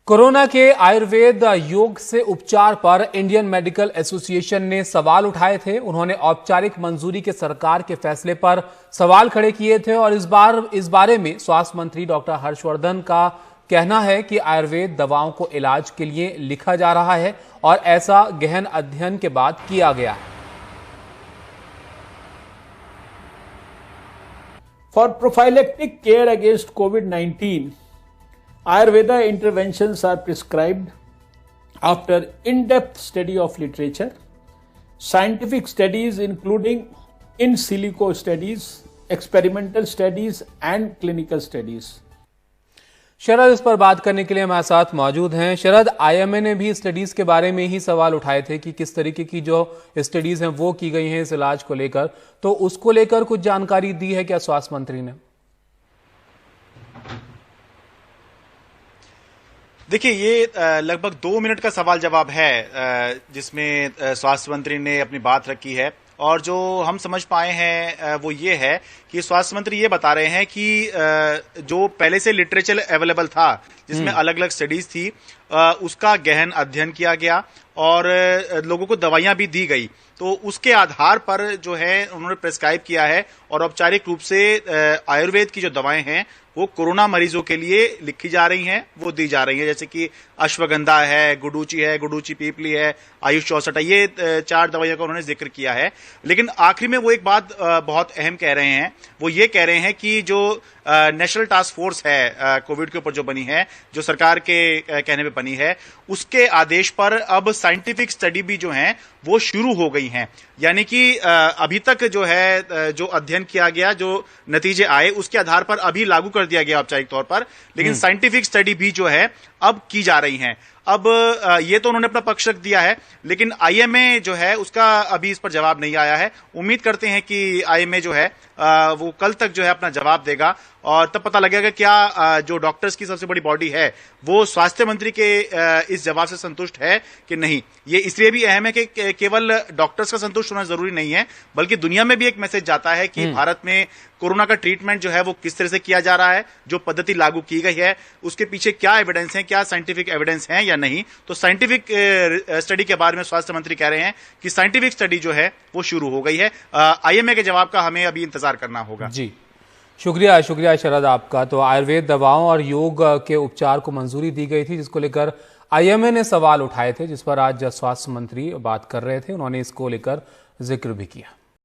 Corona के आयुर्वेद योग से उपचार पर इंडियन मेडिकल एसोसिएशन ने सवाल उठाए थे। उन्होंने औपचारिक मंजूरी के सरकार के फैसले पर सवाल खड़े किए थे और इस बारे में स्वास्थ्य मंत्री डॉक्टर हर्षवर्धन का कहना है कि आयुर्वेद दवाओं को इलाज के लिए लिखा जा रहा है और ऐसा गहन अध्ययन के बाद किया गया है। For prophylactic care against COVID-19, Ayurveda interventions are prescribed after in-depth study of literature, scientific studies including in silico studies, experimental studies and clinical studies. शरद इस पर बात करने के लिए हमारे साथ मौजूद हैं। शरद, आईएमए ने भी स्टडीज के बारे में ही सवाल उठाए थे कि किस तरीके की जो स्टडीज हैं वो की गई हैं इस इलाज को लेकर, तो उसको लेकर कुछ जानकारी दी है क्या स्वास्थ्य मंत्री ने? देखिए, ये लगभग 2 मिनट का सवाल जवाब है जिसमें स्वास्थ्य मंत्री ने अपनी बात रखी है और जो हम समझ पाए हैं वो ये है कि स्वास्थ्य मंत्री ये बता रहे हैं कि जो पहले से लिटरेचर अवेलेबल था जिसमें अलग अलग स्टडीज थी उसका गहन अध्ययन किया गया और लोगों को दवाइयां भी दी गई, तो उसके आधार पर जो है उन्होंने प्रेस्क्राइब किया है और औपचारिक रूप से आयुर्वेद की जो दवाएं हैं वो कोरोना मरीजों के लिए लिखी जा रही हैं, वो दी जा रही हैं, जैसे कि अश्वगंधा है, गुडूची पीपली है, आयुष 64 है, ये 4 दवाइयों का उन्होंने जिक्र किया है। लेकिन आखिरी में वो एक बात बहुत अहम कह रहे हैं, वो ये कह रहे हैं कि जो नेशनल टास्क फोर्स है कोविड के ऊपर जो बनी है, जो सरकार के कहने पे बनी है, उसके आदेश पर अब साइंटिफिक स्टडी भी जो है वो शुरू हो गई हैं। यानी कि अभी तक जो है जो अध्ययन किया गया, जो नतीजे आए उसके आधार पर अभी लागू कर दिया गया औपचारिक तौर पर, लेकिन साइंटिफिक स्टडी भी जो है अब की जा रही हैं। अब ये तो उन्होंने अपना पक्ष रख दिया है, लेकिन आईएमए जो है उसका अभी इस पर जवाब नहीं आया है। उम्मीद करते हैं कि आईएमए जो है वो कल तक जो है अपना जवाब देगा और तब पता लगेगा क्या जो डॉक्टर्स की सबसे बड़ी बॉडी है वो स्वास्थ्य मंत्री के इस जवाब से संतुष्ट है कि नहीं। ये इसलिए भी अहम है कि केवल डॉक्टर्स का संतुष्ट होना जरूरी नहीं है, बल्कि दुनिया में भी एक मैसेज जाता है कि भारत में कोरोना का ट्रीटमेंट जो है वो किस तरह से किया जा रहा है, जो पद्धति लागू की गई है उसके पीछे क्या एविडेंस है, क्या साइंटिफिक एविडेंस है या नहीं। तो साइंटिफिक स्टडी के बारे में स्वास्थ्य मंत्री कह रहे हैं कि साइंटिफिक स्टडी जो है वो शुरू हो गई है। आईएमए के जवाब का हमें अभी इंतजार करना होगा। जी, शुक्रिया शरद आपका। तो आयुर्वेद दवाओं और योग के उपचार को मंजूरी दी गई थी, जिसको लेकर आईएमए ने सवाल उठाए थे, जिस पर आज स्वास्थ्य मंत्री बात कर रहे थे। उन्होंने इसको लेकर जिक्र भी किया।